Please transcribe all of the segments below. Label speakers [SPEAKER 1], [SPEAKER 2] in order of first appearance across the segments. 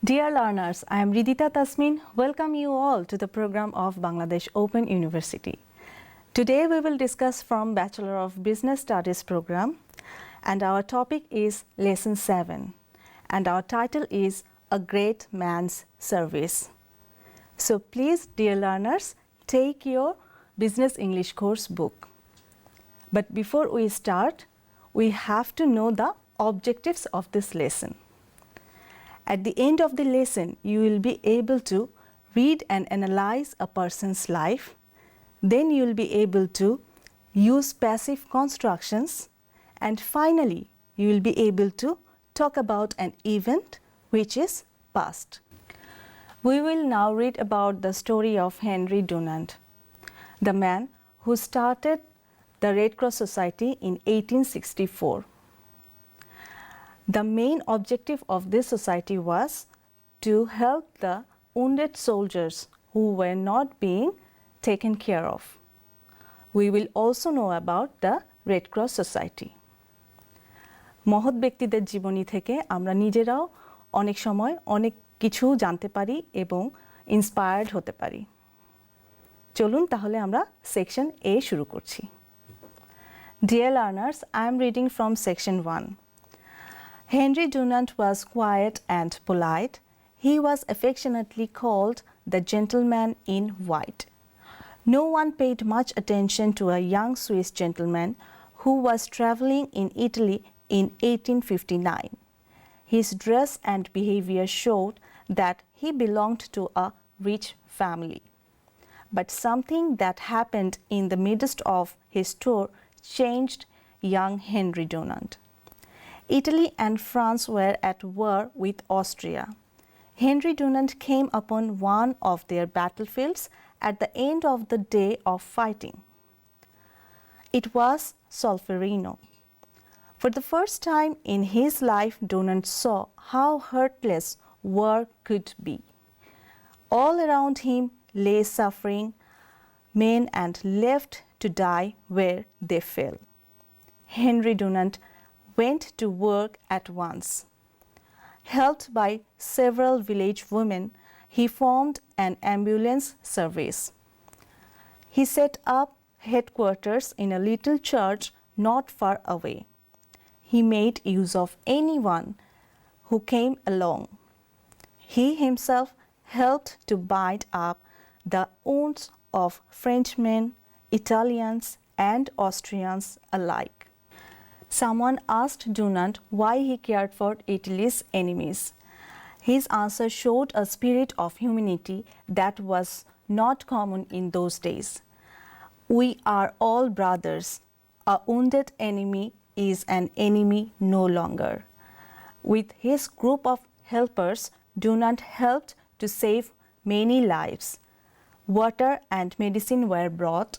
[SPEAKER 1] Dear learners, I am Ridita Tasmin. Welcome you all to the program of Bangladesh Open University. Today we will discuss from Bachelor of Business Studies program, and our topic is Lesson 7, and our title is A Great Man's Service. So please, dear learners, take your Business English course book. But before we start, we have to know the objectives of this lesson. At the end of the lesson, you will be able to read and analyze a person's life. Then you will be able to use passive constructions. And finally, you will be able to talk about an event which is past. We will now read about the story of Henry Dunant, the man who started the Red Cross Society in 1864. The main objective of this society was to help the wounded soldiers who were not being taken care of. We will also know about the Red Cross Society. মহৎ ব্যক্তিদের জীবনী থেকে আমরা নিজেরাও অনেক সময় অনেক কিছু জানতে পারি এবং ইন্সপায়ার্ড হতে পারি। চলুন তাহলে আমরা সেকশন A শুরু করছি। Dear learners, I am reading from section 1. Henry Dunant was quiet and polite. He was affectionately called the gentleman in white. No one paid much attention to a young Swiss gentleman who was traveling in Italy in 1859. His dress and behavior showed that he belonged to a rich family. But something that happened in the midst of his tour changed young Henry Dunant. Italy and France were at war with Austria. Henry Dunant came upon one of their battlefields at the end of the day of fighting. It was Solferino. For the first time in his life, Dunant saw how hurtless war could be. All around him lay suffering men and left to die where they fell. Henry Dunant went to work at once. Helped by several village women, he formed an ambulance service. He set up headquarters in a little church not far away. He made use of anyone who came along. He himself helped to bind up the wounds of Frenchmen, Italians, and Austrians alike. Someone asked Dunant why he cared for Italy's enemies. His answer showed a spirit of humanity that was not common in those days. We are all brothers. A wounded enemy is an enemy no longer. With his group of helpers, Dunant helped to save many lives. Water and medicine were brought.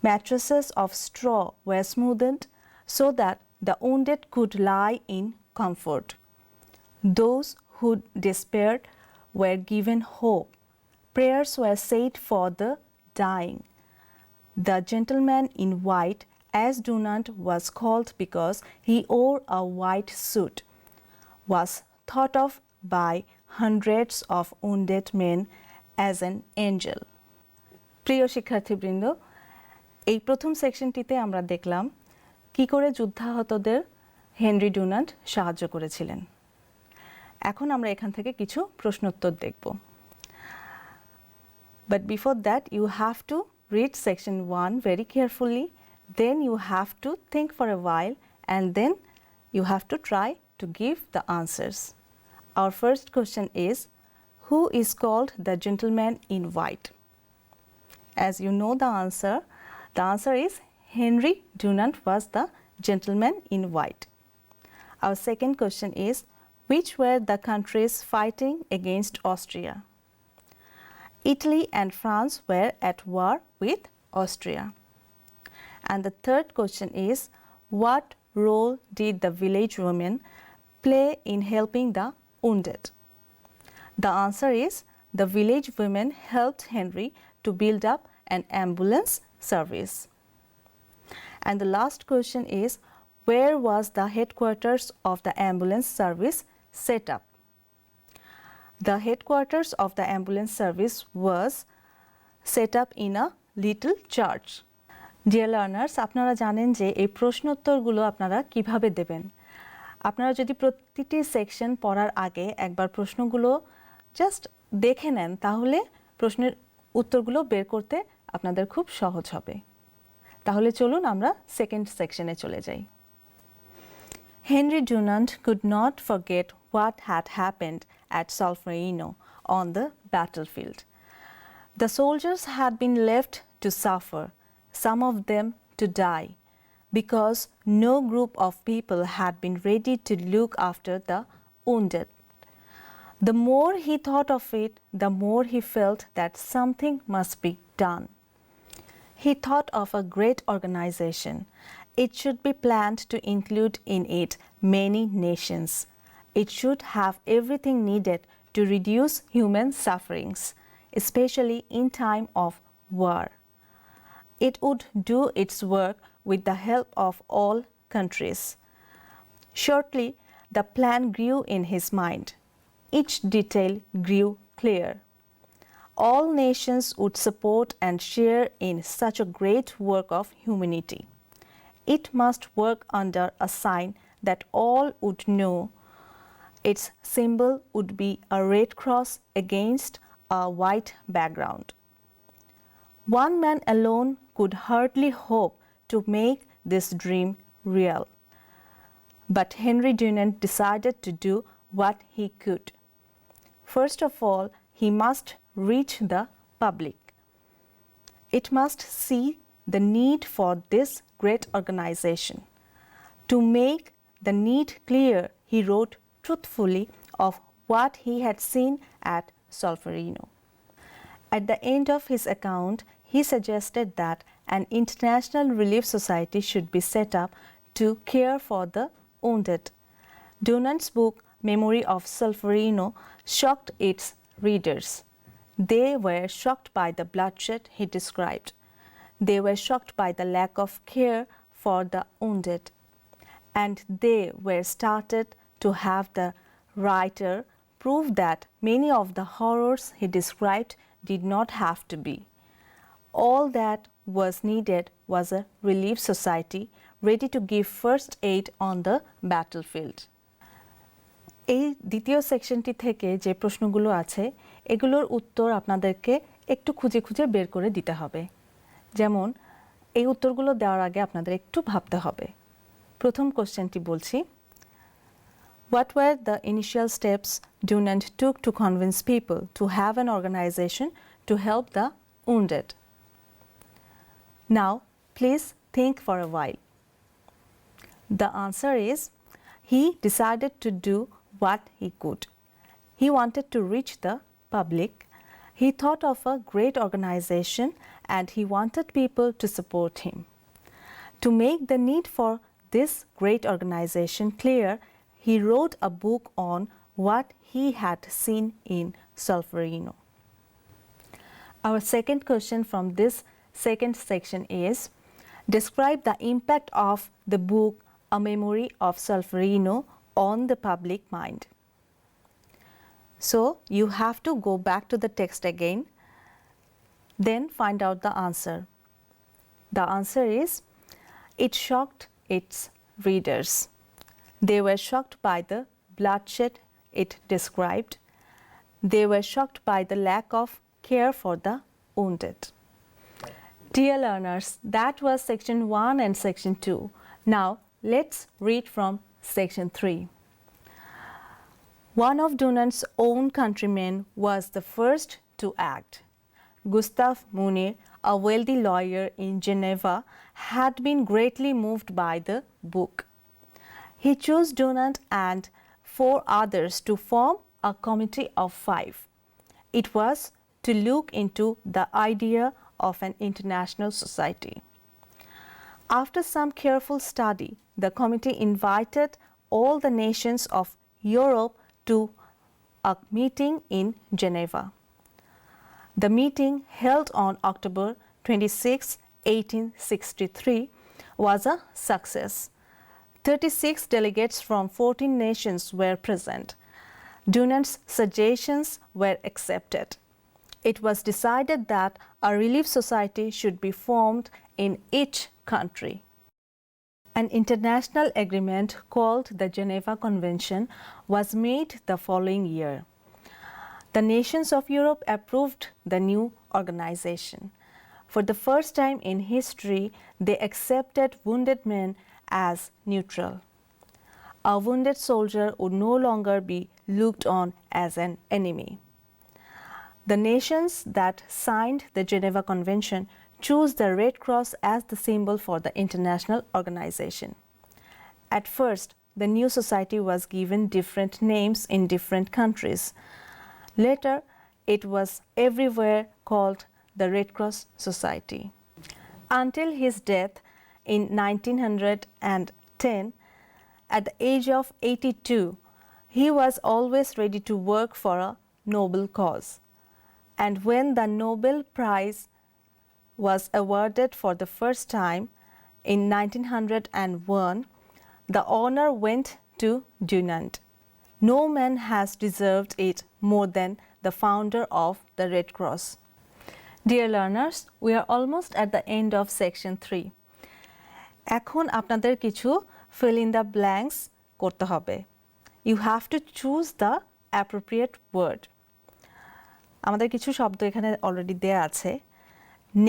[SPEAKER 1] Mattresses of straw were smoothed so that the wounded could lie in comfort. Those who despaired were given hope. Prayers were said for the dying. The gentleman in white, as Dunant was called because he wore a white suit, was thought of by hundreds of wounded men as an angel. প্রিয় শিক্ষার্থীবৃন্দ, এই প্রথম সেকশনটিতে আমরা দেখলাম কি করে যুদ্ধাহতদের Henry Dunant সাহায্য করেছিলেন। এখন আমরা এখান থেকে কিছু প্রশ্নোত্তর দেখব। But before that, you have to read section 1 very carefully. Then you have to think for a while, and then you have to try to give the answers. Our first question is, who is called the gentleman in white? As you know the answer is Henry Dunant was the gentleman in white. Our second question is, which were the countries fighting against Austria? Italy and France were at war with Austria. And the third question is, what role did the village women play in helping the wounded? The answer is, the village women helped Henry to build up an ambulance service. And the last question is, where was the headquarters of the ambulance service set up? The headquarters of the ambulance service was set up in a little church. Dear learners, আপনারা জানেন যে এই প্রশ্নোত্তরগুলো আপনারা কিভাবে দেবেন। আপনারা যদি প্রতিটি সেকশন পড়ার আগে একবার প্রশ্নগুলো জাস্ট দেখে নেন তাহলে প্রশ্নের উত্তরগুলো বের করতে আপনাদের খুব সহজ হবে। তাহলে চলুন আমরা সেকেন্ড সেকশনে চলে যাই। Henry Dunant could not forget what had happened at Solferino on the battlefield. The soldiers had been left to suffer, some of them to die, because no group of people had been ready to look after the wounded. The more he thought of it, the more he felt that something must be done. He thought of a great organization. It should be planned to include in it many nations. It should have everything needed to reduce human sufferings, especially in time of war. It would do its work with the help of all countries. Shortly, the plan grew in his mind. Each detail grew clear. All nations would support and share in such a great work of humanity. It must work under a sign that all would know. Its symbol would be a red cross against a white background. One man alone could hardly hope to make this dream real. But Henry Dunant decided to do what he could. First of all, he must reach the public. It must see the need for this great organization. To make the need clear, he wrote truthfully of what he had seen at Solferino. At the end of his account, he suggested that an international relief society should be set up to care for the wounded. Dunant's book, Memory of Solferino, shocked its readers. They were shocked by the bloodshed he described. They were shocked by the lack of care for the wounded. And they were started to have the writer prove that many of the horrors he described did not have to be. All that was needed was a relief society ready to give first aid on the battlefield. এই দ্বিতীয় সেকশনটি থেকে যে প্রশ্নগুলো আছে এগুলোর উত্তর আপনাদেরকে একটু খুঁজে খুঁজে বের করে দিতে হবে। যেমন এই উত্তরগুলো দেওয়ার আগে আপনাদের একটু ভাবতে হবে। প্রথম কোশ্চেনটি বলছি, What were the initial steps Dunant took to convince people to have an organization to help the wounded? Now, please think for a while. The answer is, he decided to do what he could. He wanted to reach the public. He thought of a great organization and he wanted people to support him. To make the need for this great organization clear, he wrote a book on what he had seen in Solferino. Our second question from this second section is, describe the impact of the book A Memory of Solferino on the public mind. So you have to go back to the text again, then find out the answer. The answer is, it shocked its readers. They were shocked by the bloodshed it described. They were shocked by the lack of care for the wounded. Dear learners, that was section 1 and section 2. Now let's read from section 3. One of Dunant's own countrymen was the first to act. Gustav Munir, a wealthy lawyer in Geneva, had been greatly moved by the book. He chose Dunant and 4 others to form a committee of 5. It was to look into the idea of an international society. After some careful study, the committee invited all the nations of Europe to a meeting in Geneva. The meeting, held on October 26, 1863, was a success. 36 delegates from 14 nations were present. Dunant's suggestions were accepted. It was decided that a relief society should be formed in each country. An international agreement called the Geneva Convention was made the following year. The nations of Europe approved the new organization. For the first time in history, they accepted wounded men as neutral. A wounded soldier would no longer be looked on as an enemy. The nations that signed the Geneva Convention chose the Red Cross as the symbol for the international organization. At first, the new society was given different names in different countries. Later, it was everywhere called the Red Cross Society. Until his death in 1910, at the age of 82, he was always ready to work for a noble cause. And when the Nobel Prize was awarded for the first time in 1901, the honor went to Dunant. No man has deserved it more than the founder of the Red Cross. Dear learners, we are almost at the end of section 3. এখন আপনাদের কিছু fill in the blanks করতে হবে. You have to choose the appropriate word. আমাদের কিছু শব্দ এখানে already দেয়া আছে.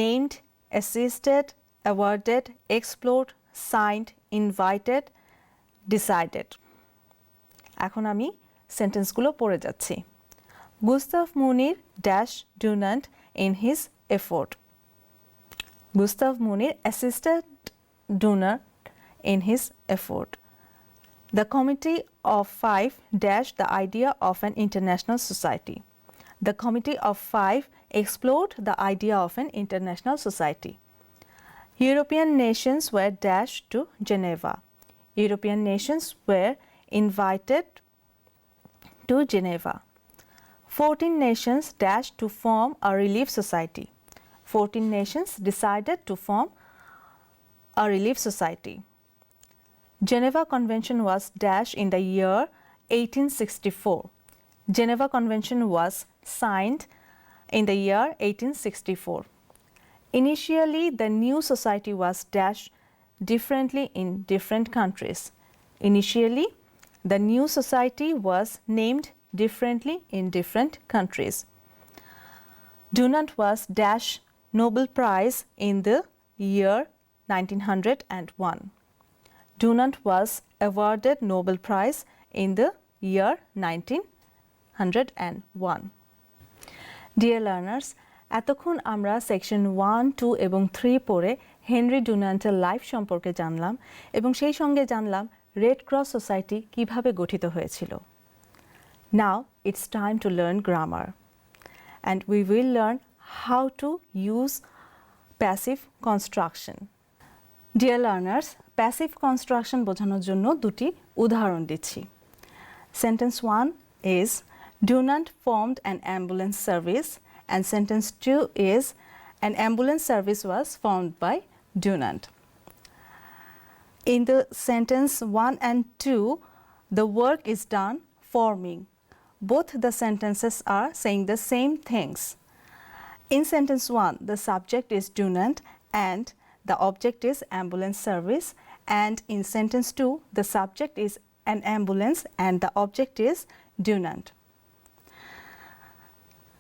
[SPEAKER 1] Named, assisted, awarded, explored, signed, invited, decided. এখন আমি সেন্টেন্সগুলো পড়ে যাচ্ছি. Gustav Munir dash Dunant in his effort. Gustav Munir assisted Dunant in his effort. The Committee of Five dashed the idea of an international society. The Committee of Five explored the idea of an international society. European nations were dashed to Geneva. European nations were invited to Geneva. 14 nations dashed to form a relief society. 14 nations decided to form a relief society. Geneva Convention was dashed in the year 1864. Geneva Convention was signed in the year 1864. Initially, the new society was dashed differently in different countries. Initially, the new society was named differently in different countries. Dunant was dashed Nobel Prize in the year 1901. Dunant was awarded Nobel Prize in the year 1901. Dear learners, এতক্ষণ আমরা section 1, 2 এবং 3 পড়ে Henry ডুনান্টের life সম্পর্কে জানলাম এবং সেই সঙ্গে জানলাম রেড ক্রস সোসাইটি কিভাবে গঠিত হয়েছিল. Now it's time to learn grammar and we will learn how to use passive construction. Dear learners, passive construction বোঝানোর জন্য দুটি উদাহরণ দিচ্ছি. Sentence 1 is Dunant formed an ambulance service and sentence 2 is an ambulance service was formed by Dunant. In the sentence 1 and 2, the work is done forming. Both the sentences are saying the same things. In sentence 1, the subject is Dunant and the object is ambulance service, and in sentence 2, the subject is an ambulance and the object is Dunant.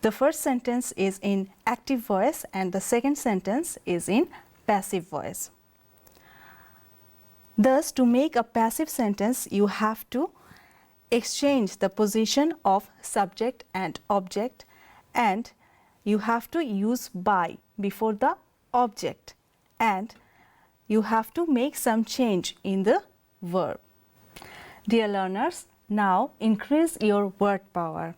[SPEAKER 1] The first sentence is in active voice and the second sentence is in passive voice. Thus, to make a passive sentence, you have to exchange the position of subject and object, and you have to use by before the object, and you have to make some change in the verb. Dear learners, now increase your word power.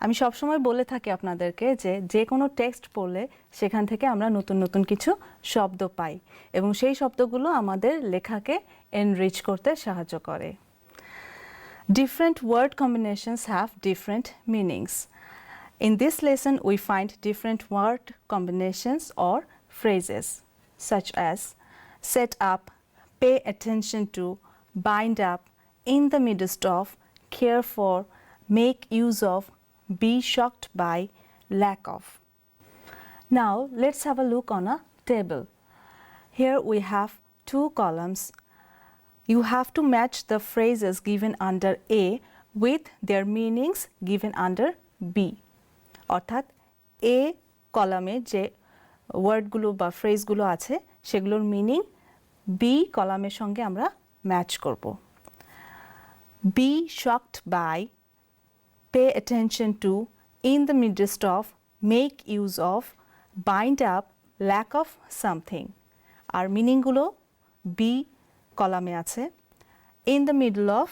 [SPEAKER 1] আমি সবসময় বলে থাকি আপনাদেরকে যে কোনো text পড়লে সেখান থেকে আমরা নতুন নতুন কিছু শব্দ পাই এবং সেই শব্দগুলো আমাদের লেখাকে এনরিচ করতে সাহায্য করে. Different word combinations have different meanings. In this lesson, we find different word combinations or phrases such as set up, pay attention to, bind up, in the midst of, care for, make use of, be shocked by, lack of. Now let's have a look on a table. Here we have two columns. You have to match the phrases given under A with their meanings given under B. অর্থাৎ A কলামে যে ওয়ার্ডগুলো বা ফ্রেজগুলো আছে সেগুলোর meaning B কলামের সঙ্গে আমরা ম্যাচ করব। Be shocked by, pay attention to, in the midst of, make use of, bind up, lack of something. আর মিনিংগুলো বি কলামে আছে। In the middle of,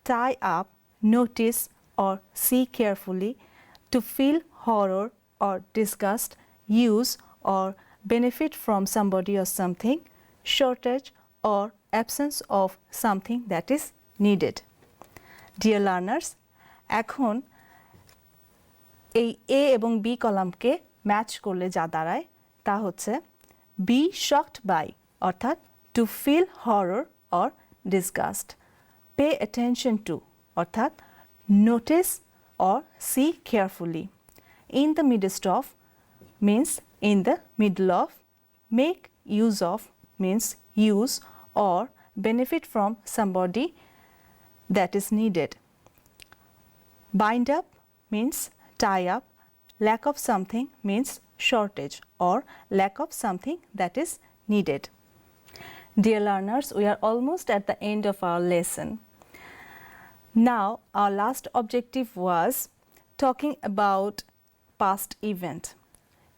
[SPEAKER 1] tie up, notice or see carefully, to feel horror or disgust, use or benefit from somebody or something, shortage or absence of something that is needed. Dear learners, এখন এই A এবং B কলামকে match করলে যা দাঁড়ায় তা হচ্ছে be shocked by অর্থাৎ to feel horror or disgust, pay attention to অর্থাৎ notice or see carefully, in the midst of means in the middle of, make use of means use or benefit from somebody that is needed, bind up means tie up, lack of something means shortage or lack of something that is needed. Dear learners, we are almost at the end of our lesson. Now our last objective was talking about past event.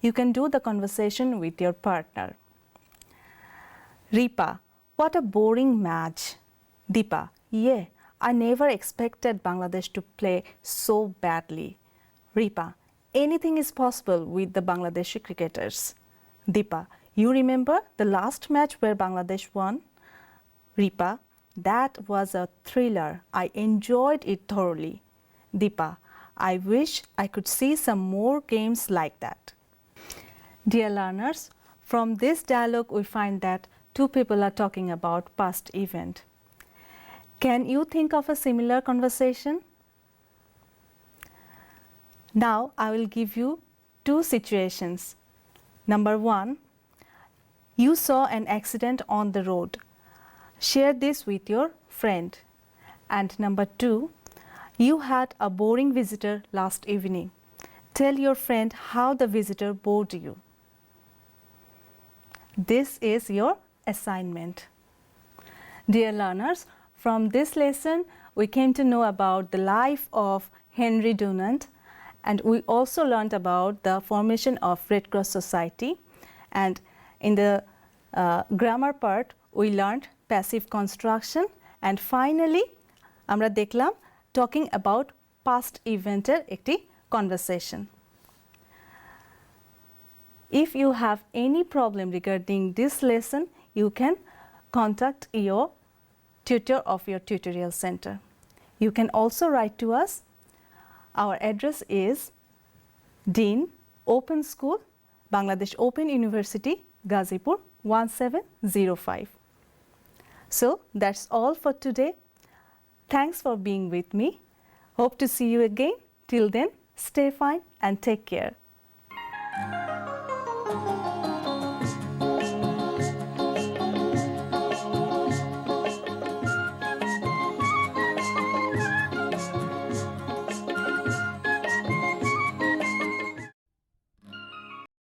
[SPEAKER 1] You can do the conversation with your partner. Ripa, what a boring match. Deepa, yeah, I never expected Bangladesh to play so badly. Ripa, anything is possible with the Bangladeshi cricketers. Deepa, you remember the last match where Bangladesh won? Ripa, that was a thriller. I enjoyed it thoroughly. Deepa, I wish I could see some more games like that. Dear learners, from this dialogue we find that two people are talking about past event. Can you think of a similar conversation? Now I will give you two situations. Number one, you saw an accident on the road. Share this with your friend. And number two, you had a boring visitor last evening. Tell your friend how the visitor bored you. This is your assignment. Dear learners, from this lesson we came to know about the life of Henry Dunant, and we also learned about the formation of Red Cross Society, and in the grammar part we learned passive construction, and finally আমরা দেখলাম talking about past event-এর একটি conversation. If you have any problem regarding this lesson, you can contact your tutor of your tutorial center. You can also write to us. Our address is Dean Open School, Bangladesh Open University, Ghazipur 1705. So that's all for today. Thanks for being with me. Hope to see you again. Till then, stay fine and take care.